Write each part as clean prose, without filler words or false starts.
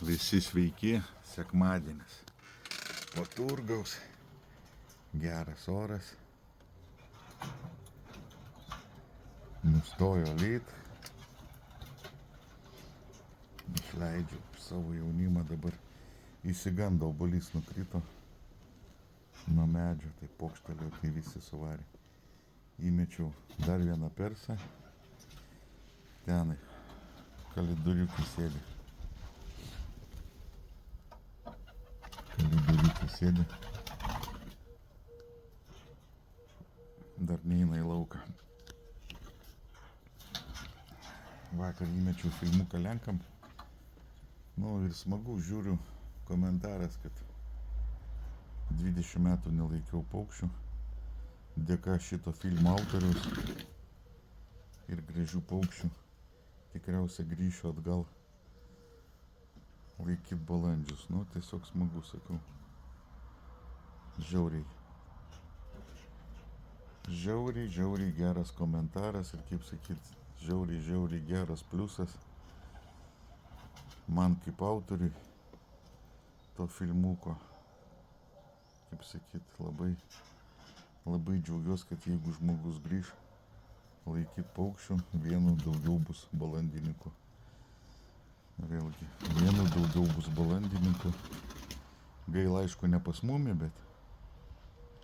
Visi sveiki, sekmadienis. Po turgaus, geras oras. Nustojo lyt. Išleidžiu savo jaunimą dabar. Įsigando, obuolys nukrito nuo medžio, tai pokštelėjau, tai visi suvarė. Įmečiau dar vieną persą. Tenai kalidoriukai sėdi. Dar neina į lauką. Vakar įmečiau filmuką lenkam. Ir smagu, žiūriu komentaras, kad 20 metų nelaikiau paukščių. Dėka šito filmo autoriaus ir gražių paukščių tikriausiai grįšiu atgal laikyt balandžius. Tiesiog smagu, sakau. Žiauriai geras komentaras ir, kaip sakyt, žiauriai geras pliusas man kaip autoriui to filmuko. Kaip sakyt, labai džiaugiuosi, kad jeigu žmogus grįš laikyt paukščių, vienu daugiau bus balandininkų. Vėlgi, vienu daugiau bus balandininkų. Gaila, aišku, ne pas mumi, bet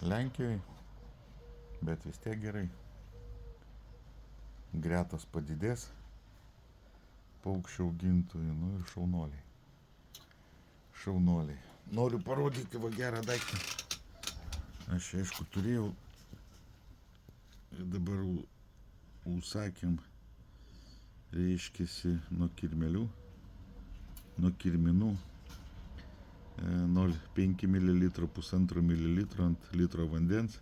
Lenkijoje. Bet vis tiek gerai. Gretos padidės paukščių augintojų, ir šaunuoliai. Noriu parodyti va gerą daiktą. Aš, aišku, turėjau ir dabar užsakėm, reiškiasi, nuo kirminų 0,5 ml, 1,5 ml ant litro vandens.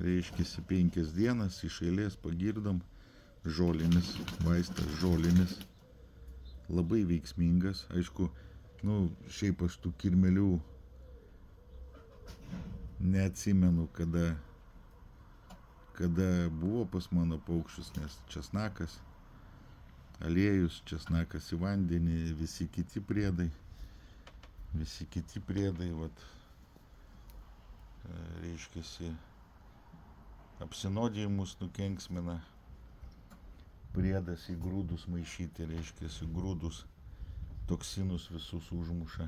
Reiškiasi 5 dienas iš eilės pagirdom. Žolinis vaistas, žolinis. Labai veiksmingas. Aišku, šiaip aš tų kirmelių neatsimenu, kada buvo pas mano paukščius, nes česnakas, aliejus, česnakas į vandenį, visi kiti priedai, vat, reiškiasi, apsinodijimus nukenksmina, priedas į grūdus maišyti, reiškiasi, grūdus, toksinus visus užmuša.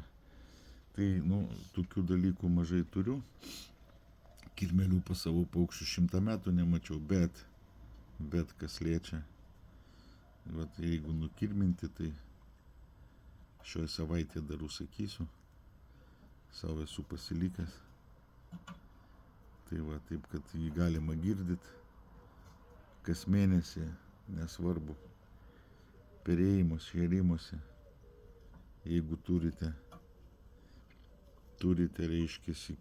Tai, tokių dalykų mažai turiu. Kirmelių pas savo paukščių 100 metų nemačiau, bet kas liečia. Vat, jeigu nukirminti, tai šioje savaitėje dar užsakysiu. Savo esu pasilikęs. Tai va, taip, kad jį galima girdyti kas mėnesį, nesvarbu, perėjimus, šėrimuose. Jeigu turite, reiškiasi,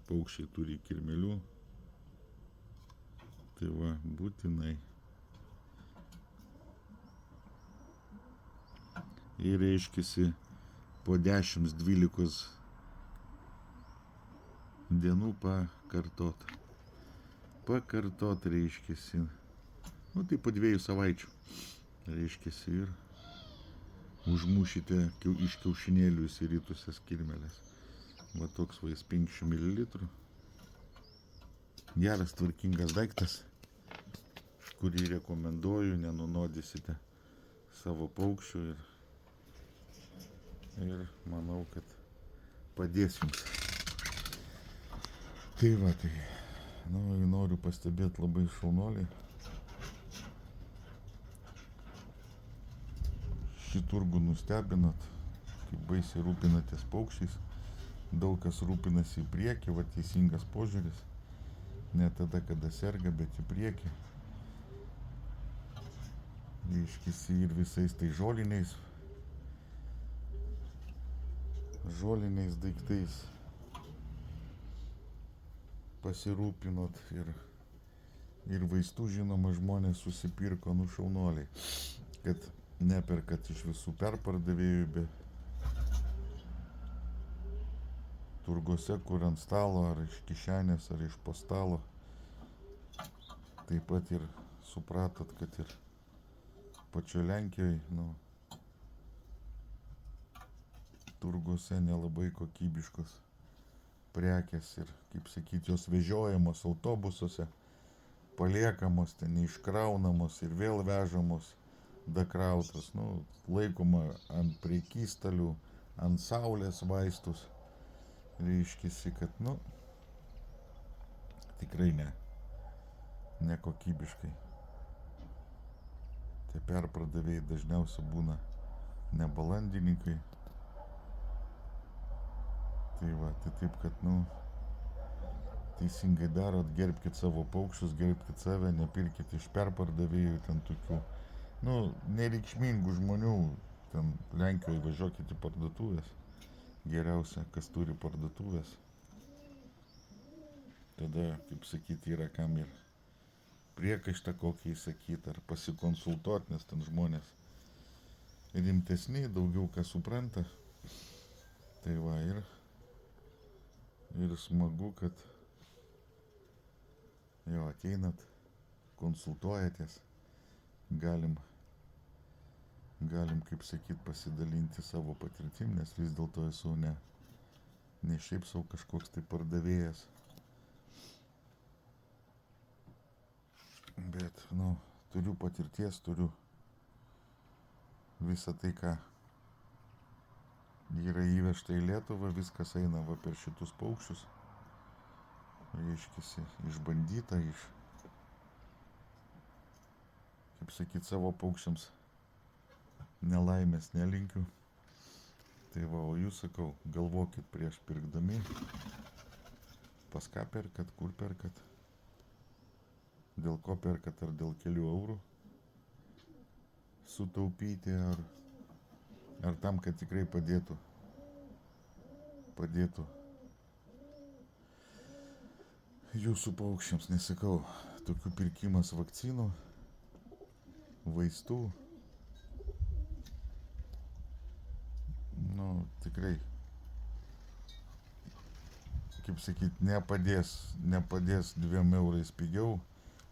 paukščiai turi kirmelių, tai va, būtinai. Ir reiškiasi, po 10-12 dienų pakartot, reiškiasi, tai po 2 savaičių, reiškiasi, ir užmušite iš kiaušinėlių įsiritusias kirmelės. Va toks 500 ml. Geras, tvarkingas daiktas, kurį rekomenduoju, nenunodysite savo paukščių ir manau, kad padės jums. Tai va, noriu pastebėti labai šaunuoliai. Šį turgų nustebinat, kaip baisiai rūpinatės paukščiais. Daug kas rūpinasi į priekį, va, teisingas požiūris. Ne tada, kada serga, bet į priekį. Reiškiasi, ir visais tai žoliniais daiktais pasirūpinot ir vaistų, žinoma, žmonės susipirko, šaunuoliai, kad neperkat iš visų perpardavėjų, bet turguose, kur ant stalo, ar iš kišenės, ar iš po stalo. Taip pat ir supratot, kad ir pačioje Lenkijoje, turguose nelabai kokybiškos prekės ir, kaip sakyti, jos vežiojamos autobusuose, paliekamos, ten neiškraunamos ir vėl vežamos, dakrautos, nu, laikoma ant prekystalių, ant saulės vaistus, reiškisi, kad, nu, tikrai nekokybiškai. Tie perpardavėjai dažniausiai būna nebalandininkai. Tai va, tai taip, kad, nu, teisingai darot, gerbkit savo paukščius, gerbkit save, nepirkit iš perpardavėjų, ten tokių, nu, nereikšmingų žmonių, ten Lenkijoje važiuokit į parduotuvės, geriausia, kas turi parduotuvės. Tada, kaip sakyti, yra kam ir priekaištą kokį įsakyti, ar pasikonsultuoti, nes ten žmonės rimtesni, daugiau ką supranta. Tai va, ir smagu, kad jau ateinat, konsultuojatės, galim, kaip sakyt, pasidalinti savo patirtim, nes vis dėlto esu ne šiaip savo kažkoks tai pardavėjas, bet, nu, turiu patirties, turiu visą tai, ką yra įvežta į Lietuvą, viskas eina va per šitus paukščius, reiškiasi, išbandyta, kaip sakyt, savo paukščiams nelaimės nelinkiu. Tai va, o jūs, sakau, galvokit prieš pirkdami, pas ką perkat, kur perkat, dėl ko perkat, ar dėl kelių eurų sutaupyti, ar tam, kad tikrai padėtų jūsų paukščiams. Nesakau, tokių pirkimas vakcinų, vaistų, nu, tikrai, kaip sakyt, nepadės 2 eurais pigiau,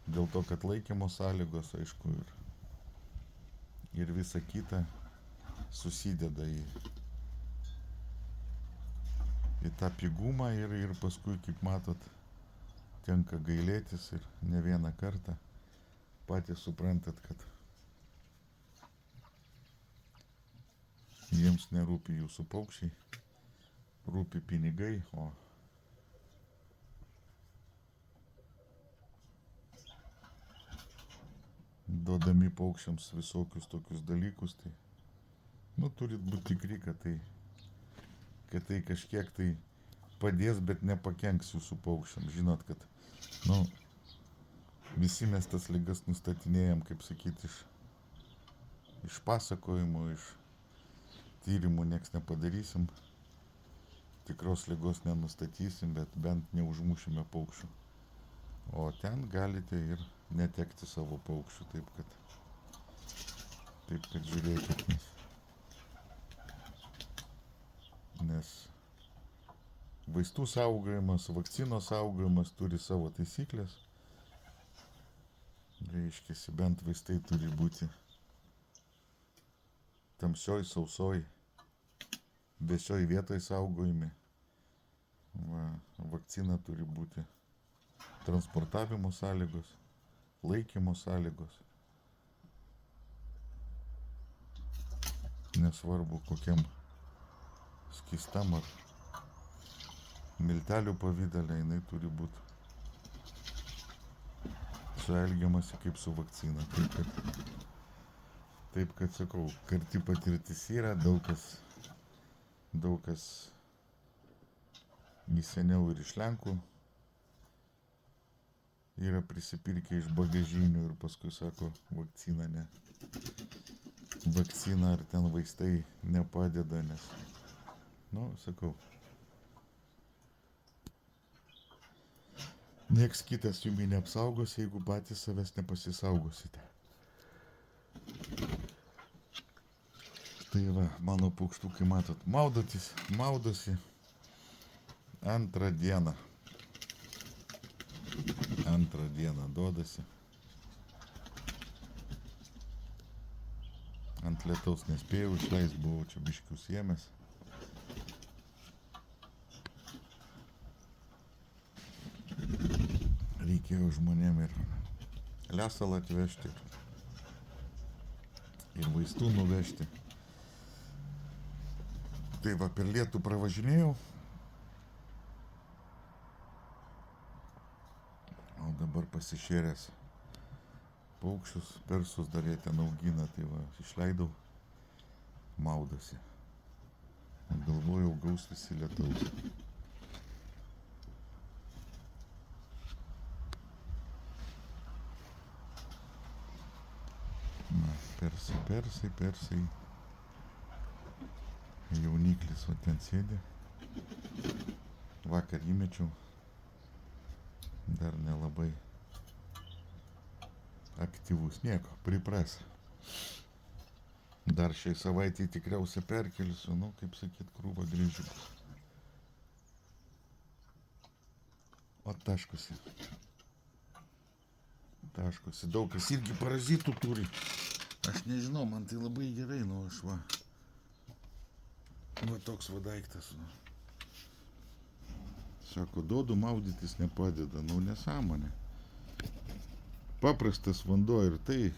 dėl to, kad laikymo sąlygos, aišku, ir visa kita susideda į tą pigumą ir paskui, kaip matot, tenka gailėtis ir ne vieną kartą. Patys suprantat, kad jiems nerūpi jūsų paukščiai, rūpi pinigai, o duodami paukščiams visokius tokius dalykus, tai, nu, turit būti tikri, kad tai kažkiek tai padės, bet nepakenks jūsų paukščiams. Žinot, kad, nu, visi mes tas ligas nustatinėjam, kaip sakyti, iš pasakojimų, iš tyrimų nieks nepadarysim, tikros ligos nenustatysim, bet bent neužmušime paukščių. O ten galite ir netekti savo paukščių, taip kad žiūrėkit, nes vaistų saugojimas, vakcinos saugojimas turi savo taisyklės. Reiškiasi, bent vaistai turi būti tamsioj, sausoj, vėsioj vietoj saugojami. Vakcina turi būti transportavimo sąlygos, laikymo sąlygos. Nesvarbu, kokiam skystam ar miltelių pavidale, jinai turi būti suelgiamasi kaip su vakcina. Taip kad sakau, karti patirtis yra, daug kas seniau ir iš Lenkų yra prisipirkę iš bagažinių ir paskui sako, vakcina ar ten vaistai nepadeda, nes, nu, sakau, nieks kitas jumi neapsaugos, jeigu patys savęs nepasisaugosite. Tai va, mano paukštukai, matot, maudosi antrą dieną duodasi. Ant lietaus nespėjau išleist, buvau čia biškių siemęs. reikėjo žmonėm ir lesalą atvežti, ir vaistų nuvežti. Tai va, per lietų pravažinėjau, o dabar pasišėręs paukščius, persus dar jie ten augina, tai va, išleidau, maudosi. Galvojau, gaus visi lietaus. Na, persai. Jauniklis va ten sėdi. Vakar įmečiau. Dar nelabai aktyvus. Nieko, pripras. Dar šiai savaitį tikriausiai perkelsiu, nu, kaip sakyt, krūvą grįžiukų. O taškosi. Daug kas irgi parazitų turi. Aš nežinau, man tai labai gerai, nu aš va. Va toks va daiktas. Nu. Sako, duodu maudytis nepadeda, nu nesąmonė. Paprastas vanduo ir tai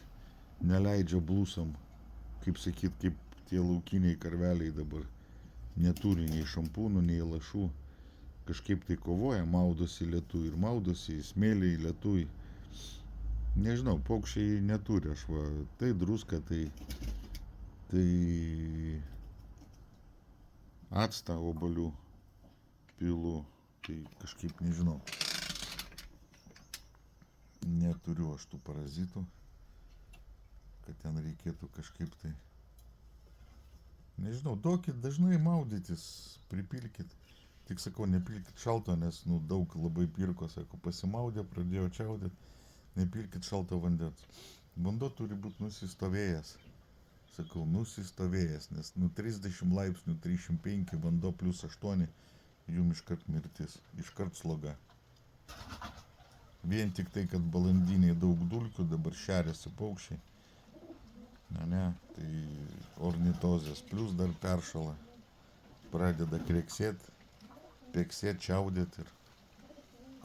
neleidžia blusam, kaip sakyt, kaip tie laukiniai karveliai dabar neturi nei šampūnų, nei lašų. Kažkaip tai kovoja, maudosi lietui ir maudosi, smėliai lietui. Nežinau, paukščiai neturi, aš va, tai druska, tai actą obuolių pilu, tai kažkaip nežinau. Neturiu aš tų parazitų, kad ten reikėtų kažkaip tai. Nežinau, duokit dažnai maudytis, pripilkit. Tik sakau, nepilkit šalto, nes nu, daug labai pirko, sako, pasimaudė, pradėjo čiaudėt. Nepilkit šalto vandens. Vanduo turi būti nusistovėjęs. Sakau, nusistovėjęs, nes nu 30 laipsnių, 35, vanduo plus 8, jum iškart mirtis, iškart sloga. Vien tik tai, kad balandiniai daug dulkių, dabar šeriasi paukščiai. Ne, tai ornitozės, plus dar peršala. Pradeda kreksėt, peksėt, čiaudėt ir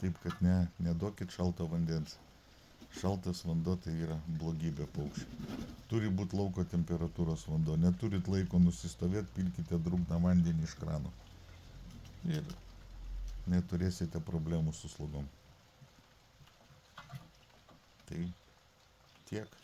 taip, kad neduokit šalto vandens. Šaltas vanduo tai yra blogybė paukščių. Turi būti lauko temperatūros vanduo. Neturit laiko nusistovėt, pilkite drungną vandenį iš krano. Ir neturėsite problemų su slogom. Tai tiek.